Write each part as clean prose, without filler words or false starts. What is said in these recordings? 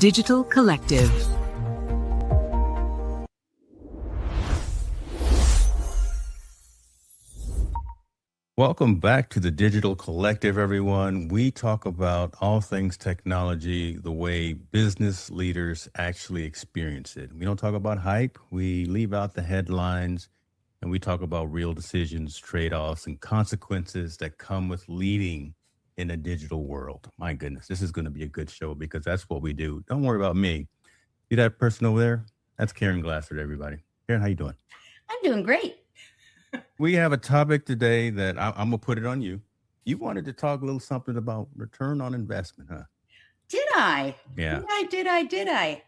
Digital Collective. Welcome back to the Digital Collective, everyone. We talk about all things technology, the way business leaders actually experience it. We don't talk about hype. We leave out the headlines and we talk about real decisions, trade-offs, and consequences that come with leading in a digital world. My goodness, this is going to be a good show because that's what we do. Don't worry about me. See that person over there? That's Caren Glasser, everybody. Caren, how you doing? I'm doing great. We have a topic today that I'm going to put it on you. You wanted to talk a little something about return on investment, huh? Did I? Yeah. Did I?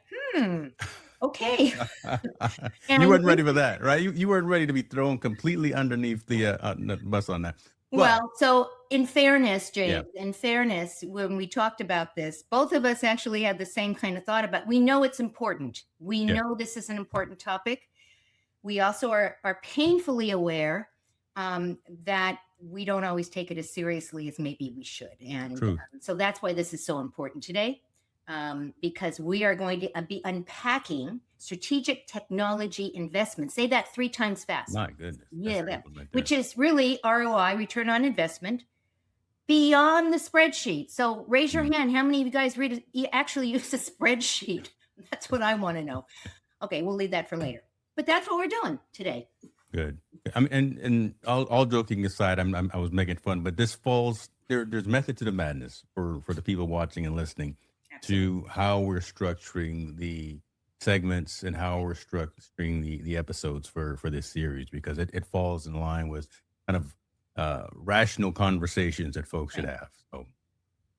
Okay. You weren't ready for that, right? You weren't ready to be thrown completely underneath the bus on that. Well, so in fairness, James, when we talked about this, both of us actually had the same kind of thought about, we know it's important. We know this is an important topic. We also are painfully aware that we don't always take it as seriously as maybe we should. And so that's why this is so important today, because we are going to be unpacking strategic technology investment. Say that 3 times fast. My goodness. Yeah, which is really ROI, return on investment, beyond the spreadsheet. So raise your hand. How many of you guys actually use a spreadsheet? That's what I want to know. Okay, we'll leave that for later. But that's what we're doing today. Good. I mean, and all joking aside, I was making fun, but this falls there's method to the madness for the people watching and listening. Absolutely. To how we're structuring the segments and how we're structuring the episodes for this series, because it falls in line with kind of rational conversations that folks should have. So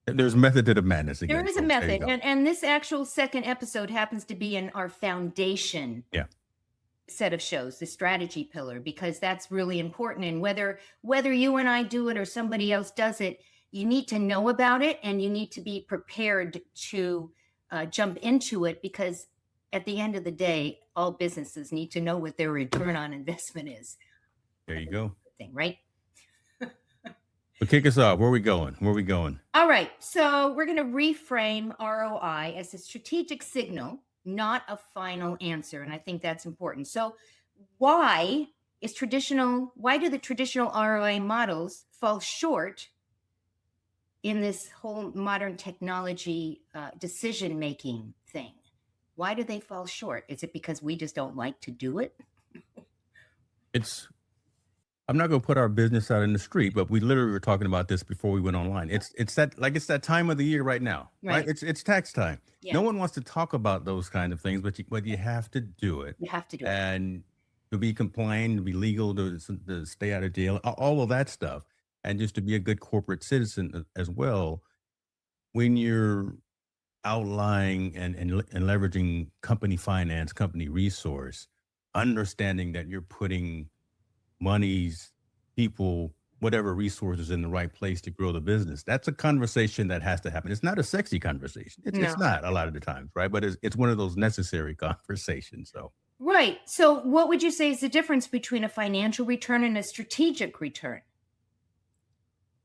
there's method to the madness. Again, there is a method, and this actual second episode happens to be in our foundation. Yeah. Set of shows, the strategy pillar, because that's really important. And whether you and I do it or somebody else does it, you need to know about it and you need to be prepared to jump into it, because at the end of the day, all businesses need to know what their return on investment is. There you go. Thing, right? But kick us off. Where are we going? All right. So we're going to reframe ROI as a strategic signal, not a final answer. And I think that's important. So why do the traditional ROI models fall short in this whole modern technology decision-making thing? Why do they fall short? Is it because we just don't like to do it? I'm not going to put our business out in the street, but we literally were talking about this before we went online. It's that time of the year right now, right? It's tax time. Yeah. No one wants to talk about those kind of things, but you have to do it. You have to do it. And to be compliant, to be legal, to stay out of jail, all of that stuff. And just to be a good corporate citizen as well. When you're outlying and leveraging company finance, company resource, understanding that you're putting monies, people, whatever resources in the right place to grow the business. That's a conversation that has to happen. It's not a sexy conversation. It's not a lot of the times, right? But it's one of those necessary conversations. So right. So what would you say is the difference between a financial return and a strategic return?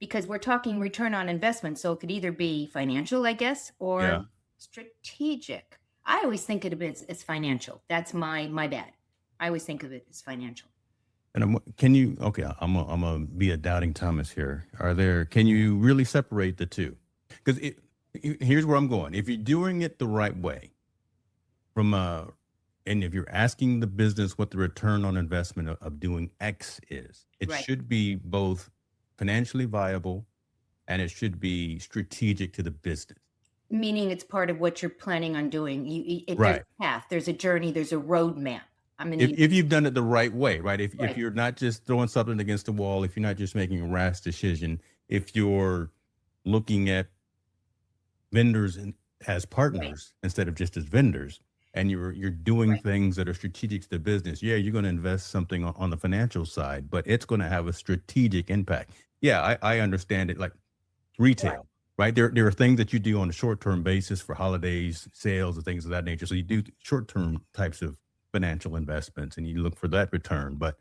Because we're talking return on investment. So it could either be financial, I guess, or strategic. I always think of it as financial. That's my bad. I always think of it as financial. And I'm gonna be a doubting Thomas here. Can you really separate the two? Because here's where I'm going. If you're doing it the right way, and if you're asking the business what the return on investment of doing X is, it should be both financially viable and it should be strategic to the business. Meaning it's part of what you're planning on doing. There's a path, there's a journey, there's a roadmap. I mean, if you've done it the right way, right? If you're not just throwing something against the wall, if you're not just making a rash decision, if you're looking at vendors as partners instead of just as vendors, and you're doing things that are strategic to the business, you're going to invest something on the financial side, but it's going to have a strategic impact. Yeah, I understand it, like retail, right? There are things that you do on a short-term basis for holidays, sales, and things of that nature. So you do short-term types of financial investments and you look for that return, but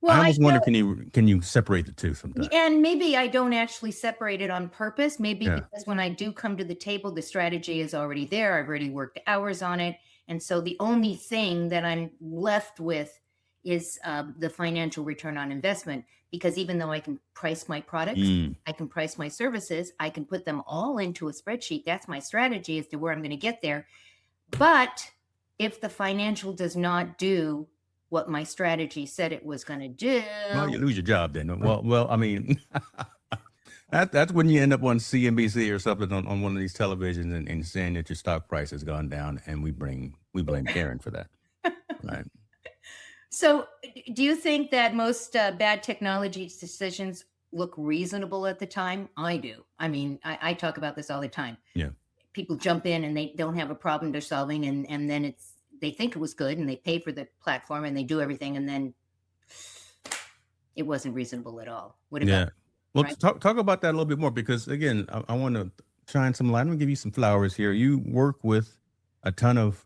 Well, I I almost wonder, can you separate the two sometimes? and maybe I don't actually separate it on purpose. Maybe Yeah. because when I do come to the table, the strategy is already there. I've already worked hours on it. And so the only thing that I'm left with is the financial return on investment. Because even though I can price my products, Mm. I can price my services, I can put them all into a spreadsheet. That's my strategy as to where I'm going to get there. But if the financial does not do what my strategy said it was going to do, Well, you lose your job then. Well, I mean, that's when you end up on CNBC or something on one of these televisions and saying that your stock price has gone down, and we blame Karen for that, right? so, do you think that most bad technology decisions look reasonable at the time? I do. I mean, I talk about this all the time. Yeah. People jump in and they don't have a problem they're solving, and then they think it was good and they pay for the platform and they do everything, and then it wasn't reasonable at all. What about Yeah. Well, right? talk about that a little bit more because again, I want to shine some light. I'm gonna give you some flowers here. You work with a ton of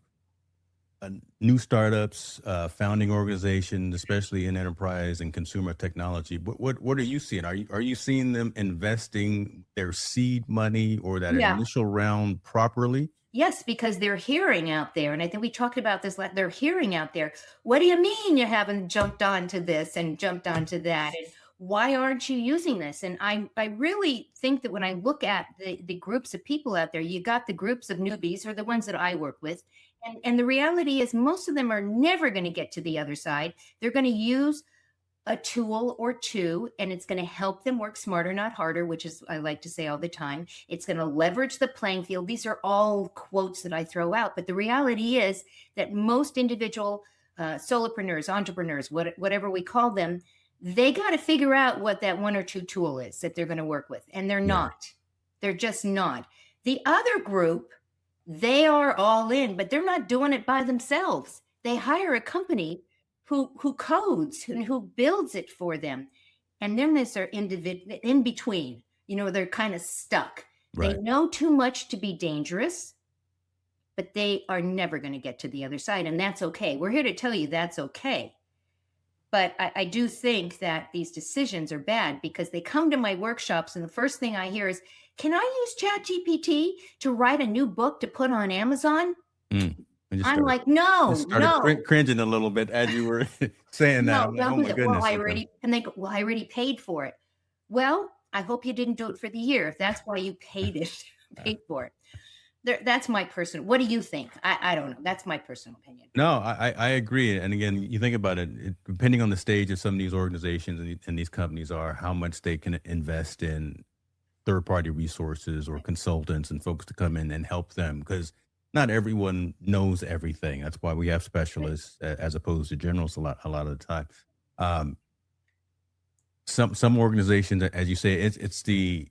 new startups, founding organizations, especially in enterprise and consumer technology. What are you seeing? Are you seeing them investing their seed money or that Yeah. initial round properly? Yes, because they're hearing out there, and I think we talked about this. They're hearing out there. What do you mean you haven't jumped onto this and jumped onto that? And why aren't you using this? And I really think that when I look at the groups of people out there, you got the groups of newbies, or the ones that I work with, and the reality is most of them are never going to get to the other side. They're going to use a tool or two, and it's going to help them work smarter, not harder, which is I like to say all the time. It's going to leverage the playing field. These are all quotes that I throw out, but the reality is that most individual solopreneurs, entrepreneurs, whatever we call them, they got to figure out what that one or two tool is that they're going to work with, and they're Yeah. not. They're just not. The other group, they are all in, but they're not doing it by themselves. They hire a company who codes and who builds it for them. And then there's their in between. They're kind of stuck. They Right. know too much to be dangerous, but they are never going to get to the other side. And that's okay. We're here to tell you that's okay. But I do think that these decisions are bad because they come to my workshops, and the first thing I hear is, can I use ChatGPT to write a new book to put on Amazon? Mm. I'm like, no, Just started no. cringing a little bit as you were saying that. No, I'm like, don't oh do my that. Well, goodness. I Okay. already and they go, "Well, I already paid for it." Well, I hope you didn't do it for the year if that's why you paid it, paid for it. That's my personal. What do you think? I don't know. That's my personal opinion. No, I agree. And again, you think about it, depending on the stage of some of these organizations and these companies are, how much they can invest in third party resources or consultants and folks to come in and help them because not everyone knows everything. That's why we have Right. specialists as opposed to generals a lot of the time. Um, some organizations, as you say, it's the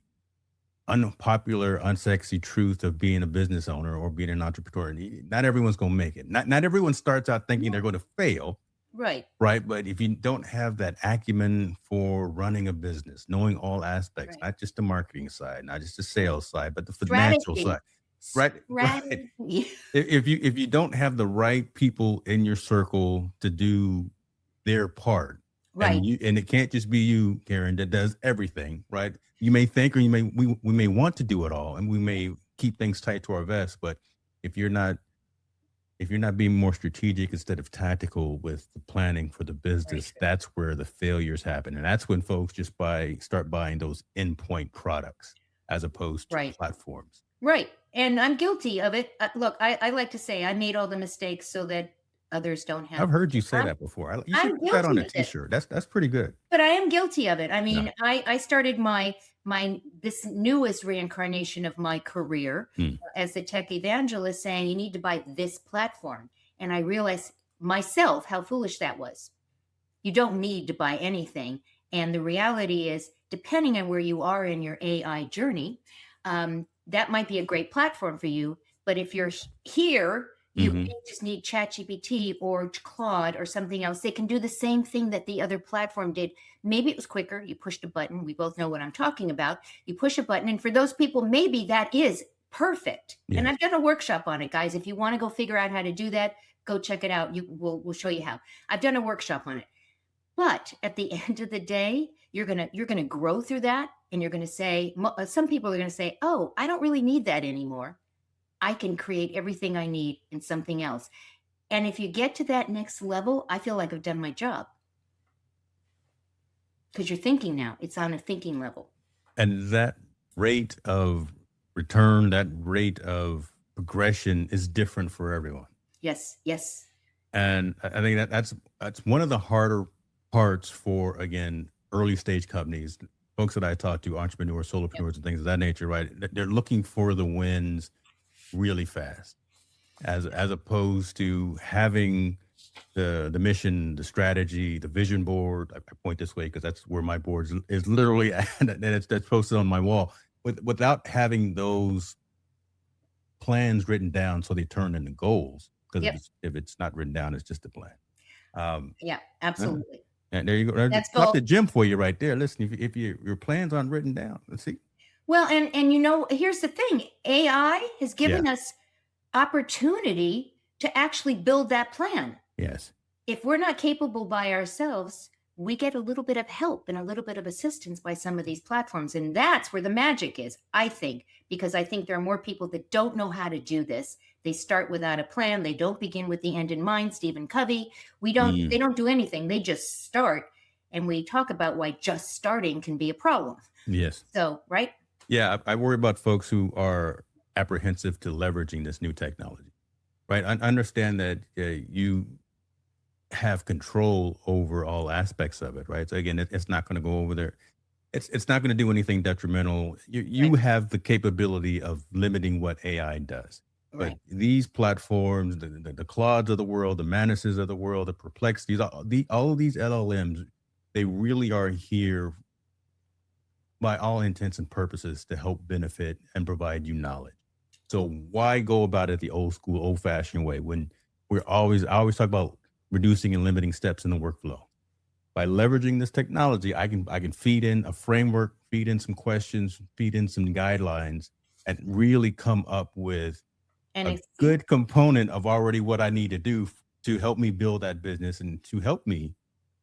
unpopular, unsexy truth of being a business owner or being an entrepreneur. Not everyone's going to make it. Not everyone starts out thinking they're going to fail, Right. right? But if you don't have that acumen for running a business, knowing all aspects, Right. not just the marketing side, not just the Right. sales side, but the financial Strategy. side, right? Right. Strategy. If you don't have the right people in your circle to do their part, Right. and it can't just be you, Karen, that does everything, right? You may think, or we may want to do it all, and we may keep things tight to our vest, but if you're not being more strategic instead of tactical with the planning for the Very business, true. that's where the failures happen. And that's when folks just start buying those endpoint products as opposed to Right. platforms. Right. And I'm guilty of it. Look, I like to say I made all the mistakes so that others don't have I've heard you to. say that before. You should I'm put that on guilty a of it. t-shirt. That's pretty good. But I am guilty of it. I Yeah. mean, I started my this newest reincarnation of my career Hmm. as a tech evangelist saying you need to buy this platform. And I realized myself how foolish that was. You don't need to buy anything. And the reality is, depending on where you are in your AI journey, that might be a great platform for you. But if you're here, you Hmm. may just need ChatGPT or Claude or something else. They can do the same thing that the other platform did. Maybe it was quicker. You pushed a button. We both know what I'm talking about. You push a button. And for those people, maybe that is perfect. And Yes. I've done a workshop on it, guys. If you want to go figure out how to do that, go check it out. We'll show you how. I've done a workshop on it. But at the end of the day, you're gonna grow through that, and you're gonna say, some people are gonna say, "Oh, I don't really need that anymore. I can create everything I need in something else." And if you get to that next level, I feel like I've done my job because you're thinking now. It's on a thinking level. And that rate of return, that rate of progression is different for everyone. Yes, yes, And I think that's one of the harder parts for, again, early stage companies, folks that I talk to, entrepreneurs, yep, solopreneurs, and things of that nature, right? They're looking for the wins really fast, as opposed to having the mission, the strategy, the vision board. I point this way because that's where my board is literally at, and that's posted on my wall. Without having those plans written down so they turn into goals, because yep, if it's not written down, it's just a plan. Um, yeah, yeah. absolutely. And there you go. There's That's drop both. the gym for you right there. Listen, if your plans aren't written down, let's see. Well, and here's the thing: AI has Yeah. given us opportunity to actually build that plan. Yes. If we're not capable by ourselves, we get a little bit of help and a little bit of assistance by some of these platforms. And that's where the magic is, I think, because I think there are more people that don't know how to do this. They start without a plan. They don't begin with the end in mind. Stephen Covey, they Mm, don't do anything. They just start. And we talk about why just starting can be a problem. yes. So, right? Yeah. I worry about folks who are apprehensive to leveraging this new technology. Right. I understand that you have control over all aspects of it, right? So again, it's not going to go over there. It's not going to do anything detrimental. You Right. have the capability of limiting what AI does, but Right. these platforms, the Claudes of the world, the Manuses of the world, the Perplexities, all of these LLMs, they really are here by all intents and purposes to help benefit and provide you knowledge. So why go about it the old school, old fashioned way when I always talk about reducing and limiting steps in the workflow. By leveraging this technology, I can feed in a framework, feed in some questions, feed in some guidelines, and really come up with And a it's, yeah. good component of already what I need to do to help me build that business and to help me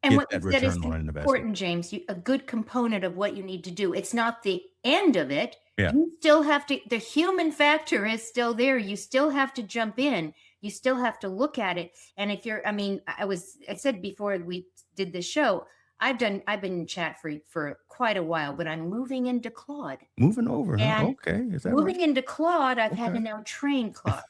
And get what you that said is return on an investment. important, James. A good component of what you need to do. It's not the end of it. Yeah. You still have to, the human factor is still there. You still have to jump in. You still have to look at it. And if you're, I mean, I said before we did this show, I've been in chat for quite a while, but I'm moving into Claude. Moving over, huh? And Okay. Is that right? moving into Claude, I've had to Okay. now train Claude.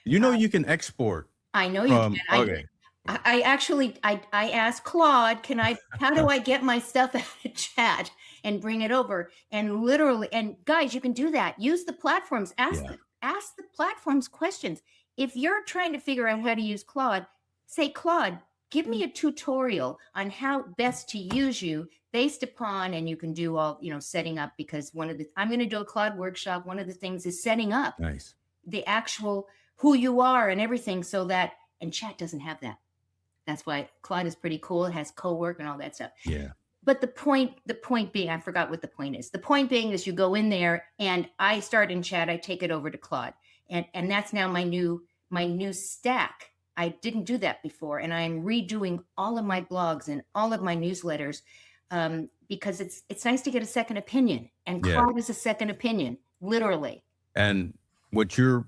You know you can export I know you can. from okay. I actually I asked Claude, can I how do I get my stuff out of chat and bring it over? And literally, and guys, you can do that. Use the platforms. Yeah. Ask the platforms questions. If you're trying to figure out how to use Claude, say, Claude, give me a tutorial on how best to use you based upon, and you can do all, setting up, because I'm going to do a Claude workshop. One of the things is setting up Nice. the actual who you are and everything, so that, and chat doesn't have that. That's why Claude is pretty cool. It has co-work and all that stuff. Yeah. But the point being, I forgot what the point is. The point being is you go in there and I start in chat, I take it over to Claude. And that's now my new stack. I didn't do that before. And I'm redoing all of my blogs and all of my newsletters, because it's nice to get a second opinion. And Yeah. Claude is a second opinion, literally. And what you're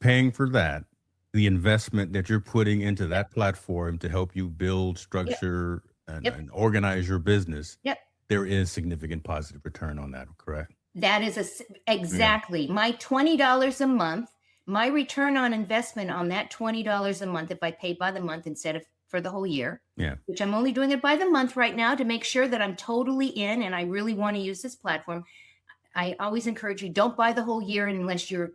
paying for that, the investment that you're putting into that platform to help you build Yep. structure and, Yep. and organize your business, Yep. there is significant positive return on that, correct? That is exactly my $20 a month. My return on investment on that $20 a month, if I pay by the month instead of for the whole year, Yeah. which I'm only doing it by the month right now to make sure that I'm totally in and I really want to use this platform. I always encourage you, don't buy the whole year unless you're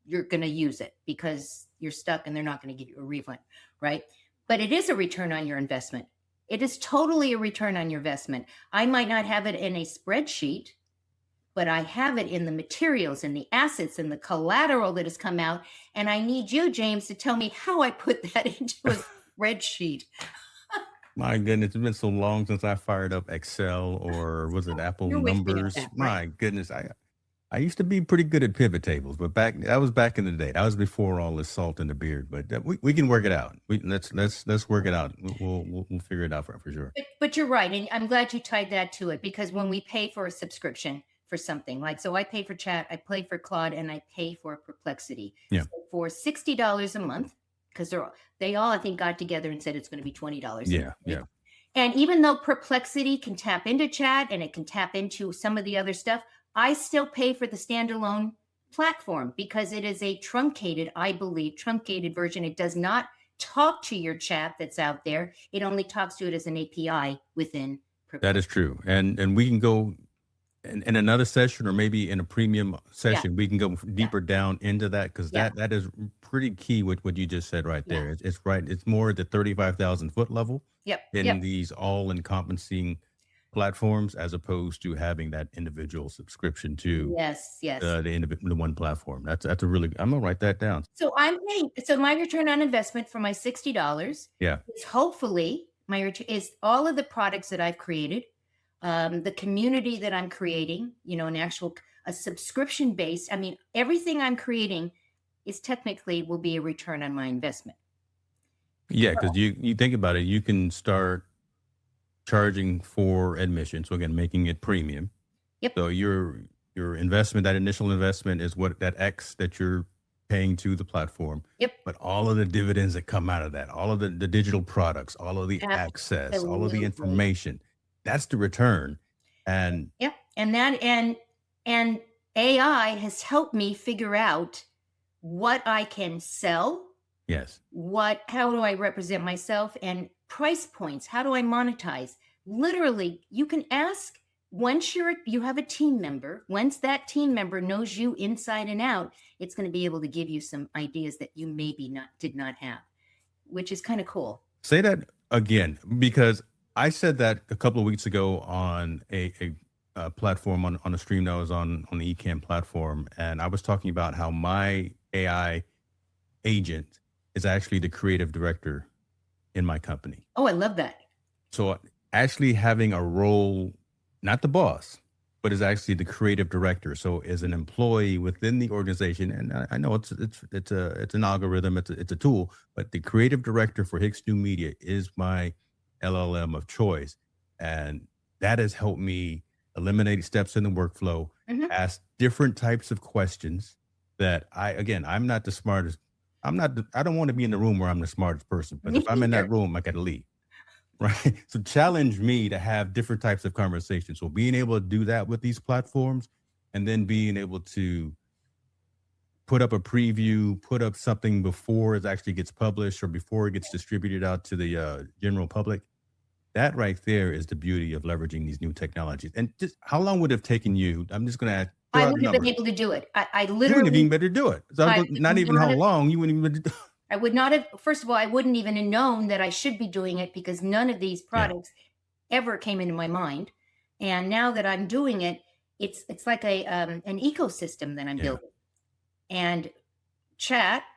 going to use it, because you're stuck and they're not going to give you a refund, right? But it is a return on your investment. It is totally a return on your investment. I might not have it in a spreadsheet, but I have it in the materials and the assets and the collateral that has come out. And I need you, James, to tell me how I put that into a spreadsheet. My goodness, it's been so long since I fired up Excel, or was it Apple You're with me on Numbers? that, right? My goodness, I I used to be pretty good at pivot tables, but that was back in the day. That was before all this salt in the beard. But we can work it out. Let's work it out. We'll figure it out for sure. But you're right, and I'm glad you tied that to it because when we pay for a subscription for something like so, I pay for Chat, I pay for Claude, and I pay for Perplexity. Yeah. So for $60 a month, because they all I think got together and said it's going to be $20. Yeah, yeah. And even though Perplexity can tap into Chat and it can tap into some of the other stuff, I still pay for the standalone platform because it is a truncated, I believe, truncated version. It does not talk to your chat that's out there. It only talks to it as an API within Perplexity. That is true. And we can go in another session or maybe in a premium session, we can go deeper down into that because that is pretty key with what you just said right there. It's right. It's more at the 35,000 foot level in these all encompassing platforms as opposed to having that individual subscription to the one platform. That's a really, I'm gonna write that down. So I'm paying. So my return on investment for my $60 is hopefully is all of the products that I've created, the community that I'm creating, a subscription base. I mean, everything I'm creating is technically will be a return on my investment. Yeah, because you think about it, you can start charging for admission. So again, making it premium. So your investment, that initial investment is what that X that you're paying to the platform. But all of the dividends that come out of that, all of the digital products, all of the access, all of the information, that's the return. And and AI has helped me figure out what I can sell. Yes. How do I represent myself and price points? How do I monetize? Literally, you can ask once you have a team member, once that team member knows you inside and out, it's going to be able to give you some ideas that you maybe did not have, which is kind of cool. Say that again, because I said that a couple of weeks ago on a platform on a stream that was on the Ecamm platform. And I was talking about how my AI agent is actually the creative director in my company. Oh, I love that. So actually having a role, not the boss, but is actually the creative director. So as an employee within the organization, and I know it's an algorithm, it's a tool, but the creative director for Hicks New Media is my LLM of choice. And that has helped me eliminate steps in the workflow, ask different types of questions that I'm not the smartest. I don't want to be in the room where I'm the smartest person, but if I'm in that room, I got to leave. Right. So challenge me to have different types of conversations. So being able to do that with these platforms and then being able to put up a preview, put up something before it actually gets published or before it gets distributed out to the general public. That right there is the beauty of leveraging these new technologies. And just how long would it have taken you? I'm just going to ask. I wouldn't have been able to do it. I literally. You wouldn't have even better do it. So not even how long you wouldn't even. I would not have. First of all, I wouldn't even have known that I should be doing it because none of these products ever came into my mind. And now that I'm doing it, it's like an ecosystem that I'm building. And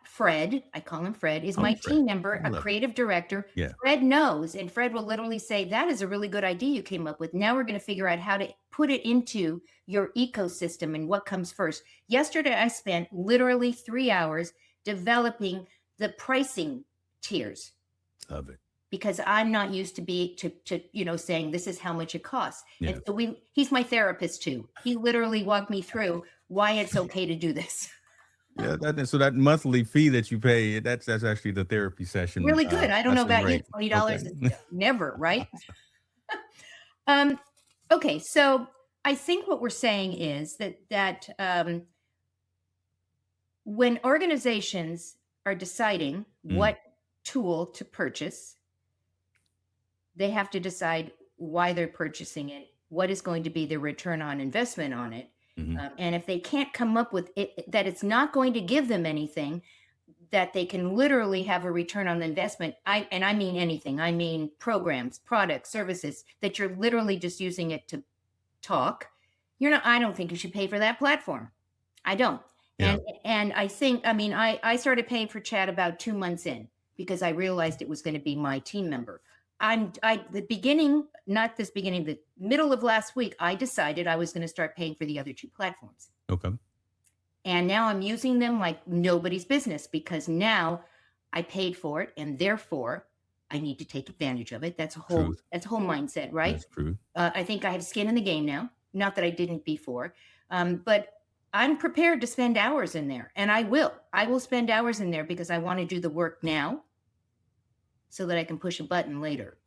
Fred, I call him Fred, is my team member, a creative director. Fred knows, and Fred will literally say, that is a really good idea you came up with. Now we're going to figure out how to put it into your ecosystem and what comes first. Yesterday, I spent literally 3 hours developing the pricing tiers. Love it. Because I'm not used to saying this is how much it costs. And so he's my therapist too. He literally walked me through why it's okay to do this. So that monthly fee that you pay, that's actually the therapy session. Really good. I don't know about you. $20 is never, right? Okay, so I think what we're saying is that when organizations are deciding what tool to purchase, they have to decide why they're purchasing it, what is going to be the return on investment on it. And if they can't come up with it, that it's not going to give them anything, that they can literally have a return on the investment. I mean anything. I mean programs, products, services that you're literally just using it to talk. I don't think you should pay for that platform. I don't. Yeah. And I think, I started paying for Chat about 2 months in because I realized it was going to be my team member. The middle of last week, I decided I was going to start paying for the other 2 platforms. Okay. And now I'm using them like nobody's business because now I paid for it and therefore I need to take advantage of it. Truth. That's a whole mindset, right? That's true. I think I have skin in the game now. Not that I didn't before, but I'm prepared to spend hours in there, and I will. I will spend hours in there because I want to do the work now, so that I can push a button later.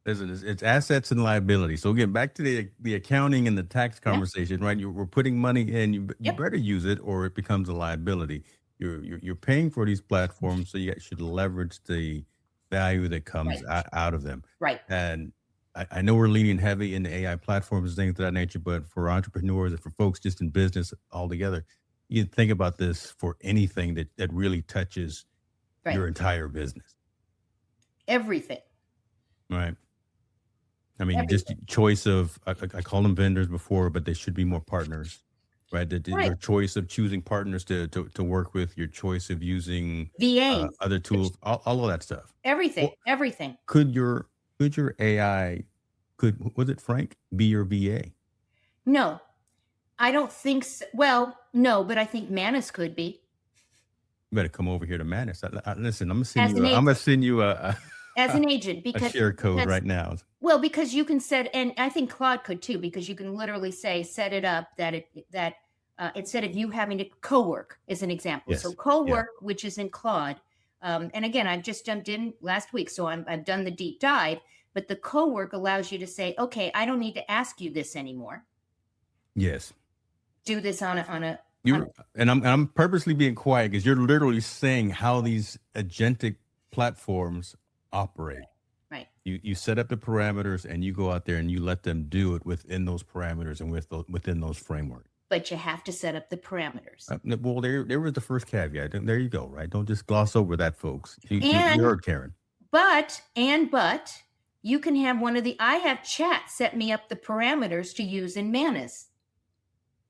Listen, it's assets and liability. So again, back to the accounting and the tax Yeah. conversation, right? We're putting money in. You Yep. better use it, or it becomes a liability. You're paying for these platforms, so you should leverage the value that comes Right. out of them. Right. And I know we're leaning heavy into AI platforms and things of that nature, but for entrepreneurs and for folks just in business altogether, you think about this for anything that really touches Right. your entire business, Everything. right? I mean, just Everything. choice of I call them vendors before, but they should be more partners, right? Right. Your choice of choosing partners to work with, your choice of using VAs. other tools, all of that stuff. Everything. Or Everything. could your AI was it Frank be your VA? No, I don't think so. Well, no, but I think Manus could be You better come over here to Manus. Listen, as an I'm gonna agent. send you As an agent, a share code right now. well, because you can set, and I think Claude could too, because you can literally say, set it up that instead of you having to co-work, as an example. So Yes, yeah, co-work, which is in Claude, and again, I've just jumped in last week, so I've done the deep dive. But the co-work allows you to say, okay, I don't need to ask you this anymore. yes. Do this on a You're and I'm purposely being quiet because you're literally saying how these agentic platforms operate. right. You set up the parameters and you go out there and you let them do it within those parameters and within those frameworks. But you have to set up the parameters. Well, there was the first caveat. And there you go, right? Don't just gloss over that, folks. You And heard Karen. but you can have one of the I have chat set me up the parameters to use in Manus.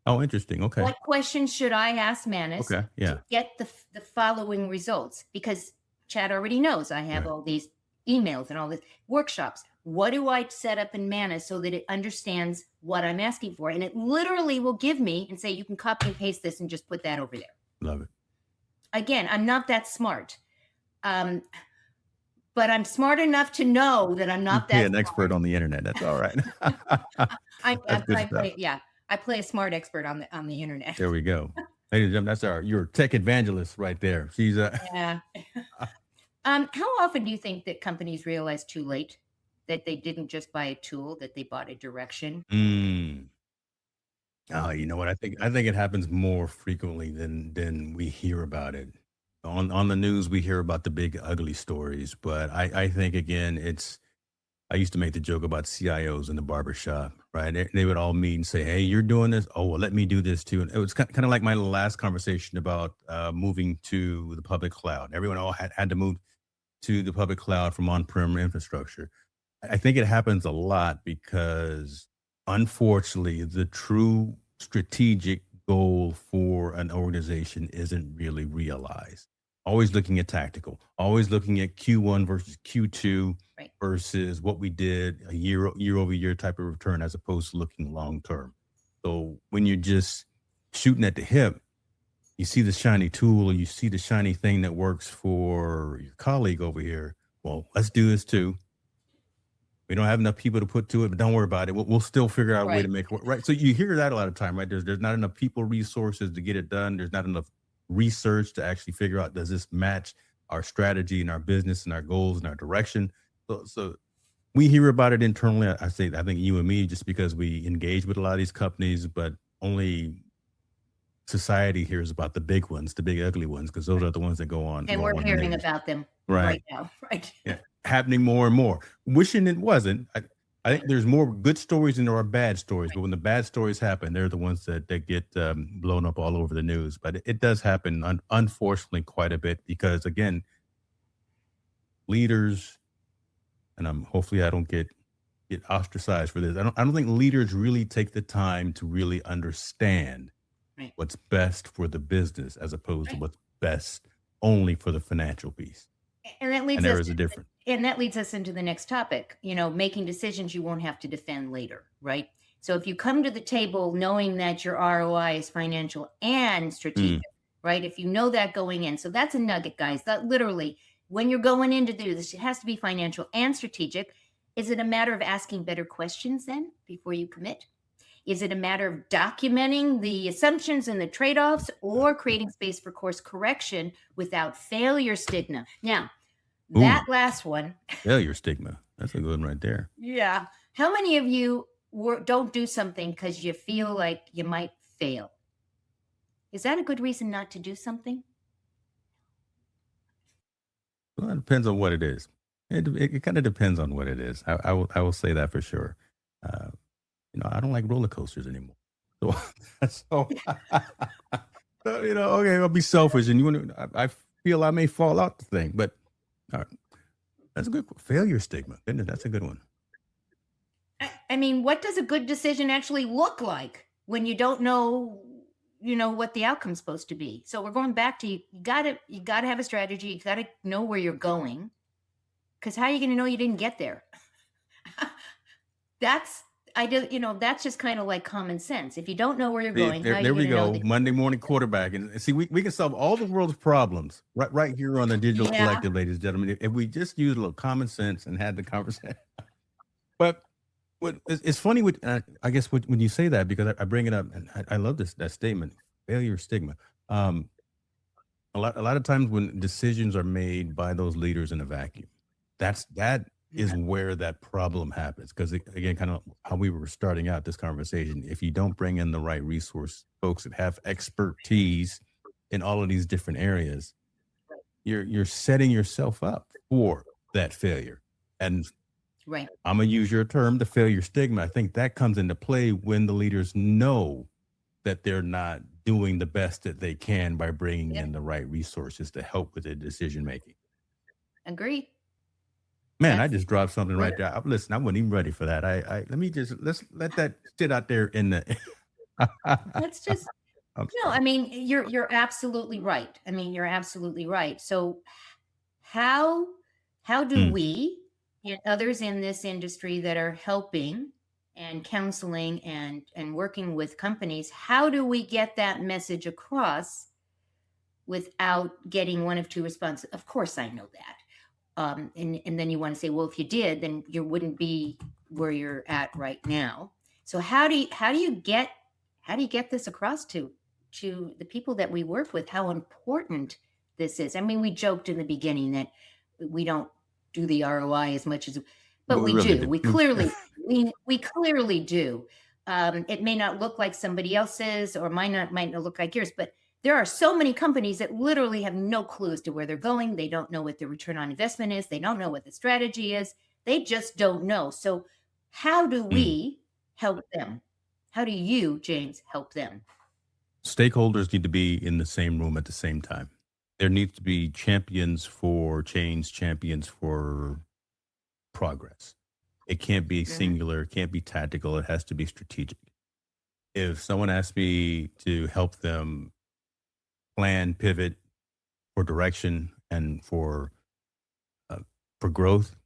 Oh, interesting. Okay. What questions should I ask Manus Okay. Yeah. to get the following results? Because chat already knows I have Right. all these emails and all these workshops. What do I set up in Manus so that it understands what I'm asking for? And it literally will give me and say, you can copy and paste this and just put that over there. Love it. Again, I'm not that smart. But I'm smart enough to know that I'm not Be that an smart. expert on the internet. That's all right. That's good stuff. I play a smart expert on the internet. There we go. Ladies and gentlemen, your tech evangelist right there. She's Yeah. How often do you think that companies realize too late that they didn't just buy a tool, that they bought a direction? Mm. Oh, you know what? I think it happens more frequently than we hear about it. On the news, we hear about the big ugly stories, but I think again, I used to make the joke about CIOs in the barbershop, right? They would all meet and say, "Hey, you're doing this. Oh, well, let me do this too." And it was kind of like my last conversation about moving to the public cloud. Everyone all had to move to the public cloud from on-prem infrastructure. I think it happens a lot because, unfortunately, the true strategic goal for an organization isn't really realized. Always looking at tactical, always looking at Q1 versus Q2 Right. versus what we did a year over year type of return as opposed to looking long term. So when you're just shooting at the hip, you see the shiny tool or you see the shiny thing that works for your colleague over here. Well, let's do this too. We don't have enough people to put to it, but don't worry about it. We'll still figure out a way Right. to make it work. Right. So you hear that a lot of time, right? There's not enough people resources to get it done. There's not enough research to actually figure out, does this match our strategy and our business and our goals and our direction? So we hear about it internally. I think you and me, just because we engage with a lot of these companies, but only society hears about the big ones, the big ugly ones, because those are the ones that go on. And go we're on the hearing news. about them Right. right now. Right. Yeah, happening more and more. Wishing it wasn't. I think there's more good stories than there are bad stories. But when the bad stories happen, they're the ones that get blown up all over the news. But it does happen, unfortunately, quite a bit because again, leaders, and I'm hopefully I don't get ostracized for this. I don't think leaders really take the time to really understand Right. what's best for the business as opposed to Right. what's best only for the financial piece. And that leads And there us is a difference. and that leads us into the next topic, making decisions you won't have to defend later, right? So if you come to the table knowing that your ROI is financial and strategic, right? If you know that going in. So that's a nugget, guys. That literally, when you're going in to do this, it has to be financial and strategic. Is it a matter of asking better questions then before you commit? Is it a matter of documenting the assumptions and the trade offs, or creating space for course correction without failure stigma? Now, that last one. Failure stigma. That's a good one right there. Yeah. How many of you don't do something because you feel like you might fail? Is that a good reason not to do something? Well, it depends on what it is. It kind of depends on what it is. I will say that for sure. Uh, I don't like roller coasters anymore. So, so, so, okay, I'll be selfish, and I feel I may fall out the thing, but that's a good failure stigma. That's a good one. I mean, what does a good decision actually look like when you don't know, what the outcome's supposed to be? So we're going back to you gotta have a strategy. You gotta know where you're going. Because how are you going to know you didn't get there? That's just kind of like common sense. If you don't know where you're going, how are you There we going to know go. Monday morning quarterback, and see, we can solve all the world's problems right here on the Digital Yeah. Collective, ladies and gentlemen. If we just use a little common sense and had the conversation. But it's funny I guess when you say that, because I bring it up, and I love that statement, failure stigma. A lot of times when decisions are made by those leaders in a vacuum, that is where that problem happens. Because again, kind of how we were starting out this conversation, if you don't bring in the right resource folks that have expertise in all of these different areas, you're setting yourself up for that failure. And Right. I'm gonna use your term, the failure stigma. I think that comes into play when the leaders know that they're not doing the best that they can by bringing in the right resources to help with their decision making. Agree. Man, I just dropped something right there. Listen, I wasn't even ready for that. Let's let that sit out there in the. Let's just. No, I mean, you're absolutely right. I mean, you're absolutely right. So how do we and others in this industry that are helping and counseling and working with companies, how do we get that message across without getting one of two responses? Of course, I know that. And then you want to say, well, if you did, then you wouldn't be where you're at right now. So how do you get this across to the people that we work with, how important this is? I mean, we joked in the beginning that we don't do the ROI as much as, but we really do. We clearly do. It may not look like somebody else's, or might not look like yours, but there are so many companies that literally have no clue as to where they're going. They don't know what the return on investment is. They don't know what the strategy is. They just don't know. So how do we help them? How do you, James, help them? Stakeholders need to be in the same room at the same time. There needs to be champions for change, champions for progress. It can't be singular, it can't be tactical, it has to be strategic. If someone asks me to help them plan, pivot for direction and for growth,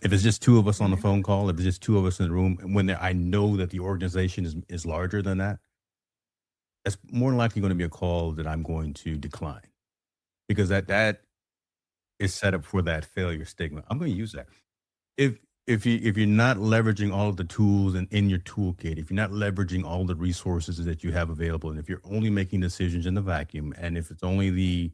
if it's just two of us on the phone call, if it's just two of us in the room, and when I know that the organization is larger than that, that's more than likely going to be a call that I'm going to decline, because that is set up for that failure stigma. I'm going to use that. If you're not leveraging all of the tools in your toolkit, if you're not leveraging all the resources that you have available, and if you're only making decisions in the vacuum, and if it's only the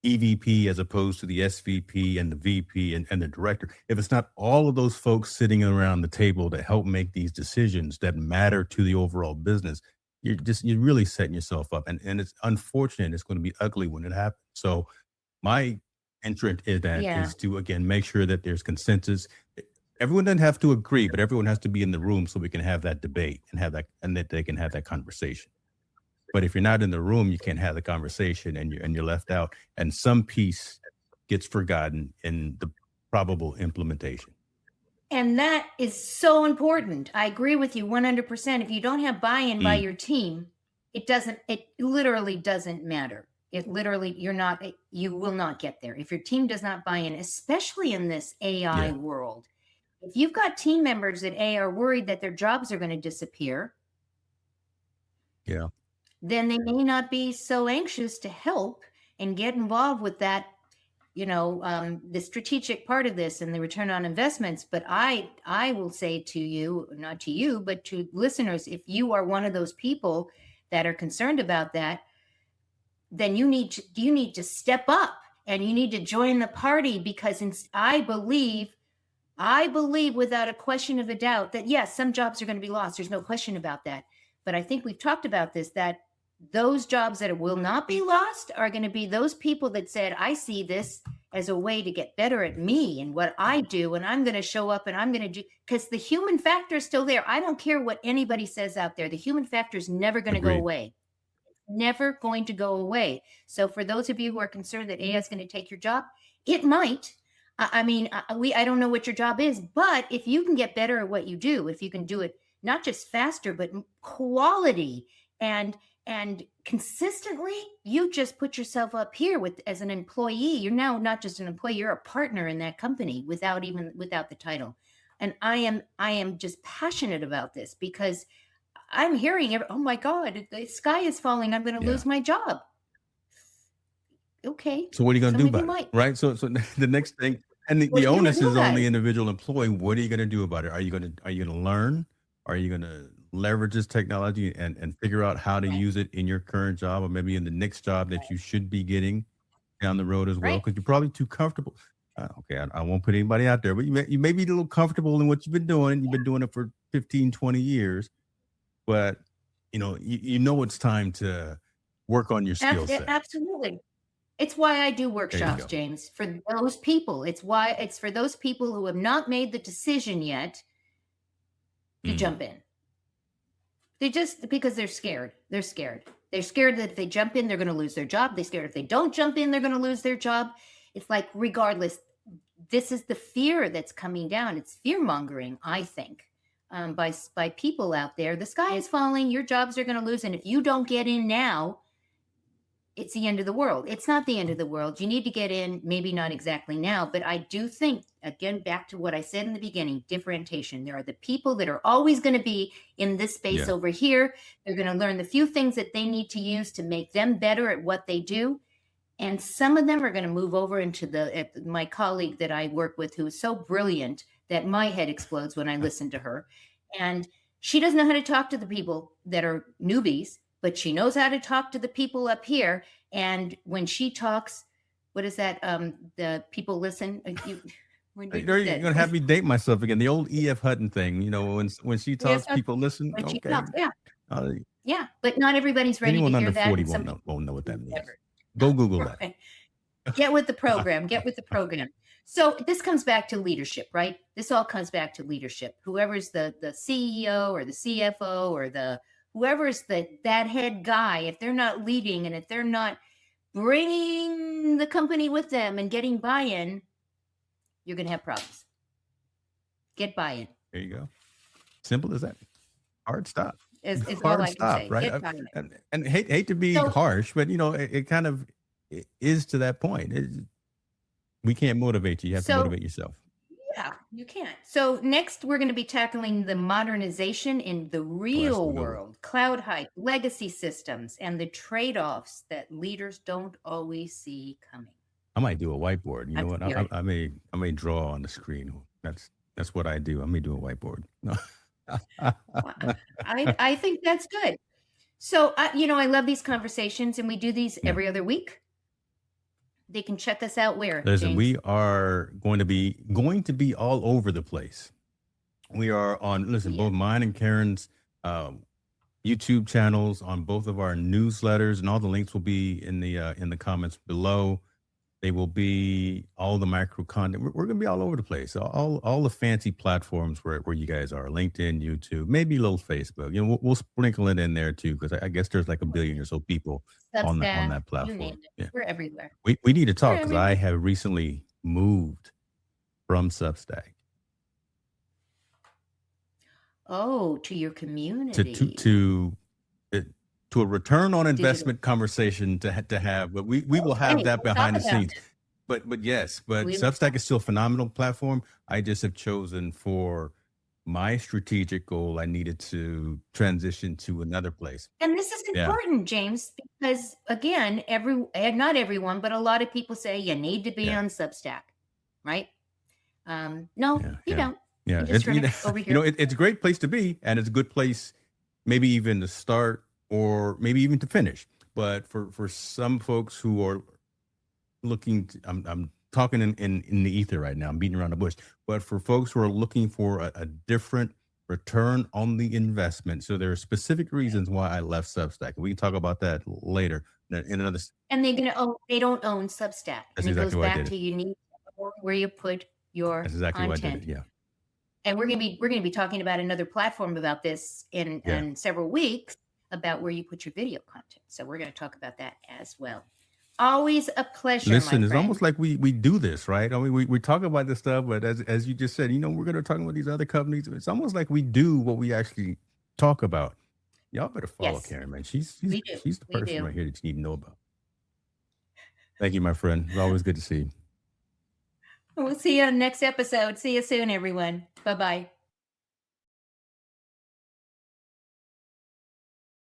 EVP as opposed to the SVP and the VP and the director, if it's not all of those folks sitting around the table to help make these decisions that matter to the overall business, you're really setting yourself up. And it's unfortunate. It's going to be ugly when it happens. So my entrant is to, again, make sure that there's consensus. Everyone doesn't have to agree, but everyone has to be in the room so we can have that debate and that they can have that conversation. But if you're not in the room, you can't have the conversation, and you're left out, and some piece gets forgotten in the probable implementation. And that is so important. I agree with you 100%. If you don't have buy-in by your team, it literally doesn't matter. It literally, you will not get there. If your team does not buy in, especially in this AI world, If you've got team members that are worried that their jobs are going to disappear, Yeah. then they may not be so anxious to help and get involved with that, the strategic part of this and the return on investments. But I will say to you, not to you, but to listeners, if you are one of those people that are concerned about that, then you need to step up and you need to join the party, because I believe without a question of a doubt that yes, some jobs are going to be lost. There's no question about that. But I think we've talked about this, that those jobs that will not be lost are going to be those people that said, I see this as a way to get better at me and what I do, and I'm going to show up and I'm going to do, because the human factor is still there. I don't care what anybody says out there. The human factor is never going to go Agreed. away. Never going to go away. So for those of you who are concerned that AI is going to take your job, it might. I don't know what your job is, but if you can get better at what you do, if you can do it not just faster, but quality and consistently, you just put yourself up here as an employee. You're now not just an employee, you're a partner in that company without the title. And I am just passionate about this, because I'm hearing, oh my God, the sky is falling. I'm going to lose my job. Okay. So what are you going to do about it? Right. So the next thing, and the onus is on the individual employee. What are you going to do about it? Are you going to learn? Are you going to leverage this technology and figure out how to use it in your current job, or maybe in the next job that you should be getting down the road as well? Because you're probably too comfortable. Okay, I won't put anybody out there, but you may be a little comfortable in what you've been doing. You've been doing it for 15, 20 years. But, you know it's time to work on your skill set. Absolutely. It's why I do workshops, James, for those people. It's for those people who have not made the decision yet to jump in. Because they're scared. They're scared. They're scared that if they jump in, they're going to lose their job. They're scared if they don't jump in, they're going to lose their job. It's like, regardless, this is the fear that's coming down. It's fear-mongering, I think. By people out there. The sky is falling, your jobs are going to lose, and if you don't get in now, it's the end of the world. It's not the end of the world. You need to get in, maybe not exactly now, but I do think, again, back to what I said in the beginning, differentiation. There are the people that are always going to be in this space over here. They're going to learn the few things that they need to use to make them better at what they do. And some of them are going to move over into my colleague that I work with, who is so brilliant that my head explodes when I listen to her. And she doesn't know how to talk to the people that are newbies, but she knows how to talk to the people up here. And when she talks, what is that? The people listen. You're going to have me date myself again. The old E.F. Hutton thing, when she talks, people listen. Okay. Talks, yeah, but not everybody's ready to hear that. Anyone under 40 won't know what that means. Go Google that. Get with the program. Get with the program. So this comes back to leadership, right? This all comes back to leadership. Whoever's the CEO or the CFO or whoever's that head guy, if they're not leading and if they're not bringing the company with them and getting buy-in, you're going to have problems. Get buy-in. There you go. Simple as that. Hard stop. Is all I can say. Right? And hate to be harsh, but it kind of is to that point. We can't motivate you. You have to motivate yourself. Yeah, you can't. So next, we're going to be tackling the modernization in the real world, cloud hype, legacy systems, and the trade-offs that leaders don't always see coming. I might do a whiteboard. You know what? I may draw on the screen. That's what I do. I may do a whiteboard. No. I think that's good. So I love these conversations, and we do these every other week. They can check us out where? Listen, James? We are going to be all over the place. We are on both mine and Karen's YouTube channels, on both of our newsletters, and all the links will be in the comments below. They will be all the micro content. We're going to be all over the place. All the fancy platforms where you guys are: LinkedIn, YouTube, maybe a little Facebook. We'll sprinkle it in there too, because I guess there's like 1 billion or so people on that platform. We're everywhere. We need to talk, because I have recently moved from Substack. Oh, to your community. To a return on investment conversation to have, but we will have that behind the scenes. but yes, but We will Substack is still a phenomenal platform. I just have chosen for my strategic goal, I needed to transition to another place. And this is Yeah, important, James, because again, not everyone, but a lot of people say you need to be yeah, on Substack, right? No, yeah, you yeah, don't. yeah. You just run it over You here. know, it's a great place to be, and it's a good place, maybe even to start, or maybe even to finish. But for some folks who are looking to, I'm talking in the ether right now. I'm beating around the bush. But for folks who are looking for a different return on the investment, so there are specific reasons why I left Substack. We can talk about that later in another. And they don't own Substack. That's And it goes exactly why I back did it. to you need to know where you put your That's exactly why I did it. content. Yeah, And we're gonna be talking about another platform about this yeah. in several weeks about where you put your video content. So we're gonna talk about that as well. Always a pleasure, my Listen, it's almost friend. like we do this, right? I mean, we talk about this stuff, but as you just said, you know, we're going to talk about these other companies. It's almost like we do what we actually talk about. Y'all better follow Yes, Karen, man. She's we do. she's the We person do. right here that you need to know about. Thank you, my friend. It's always good to see you. We'll see you on the next episode. See you soon, everyone. Bye bye.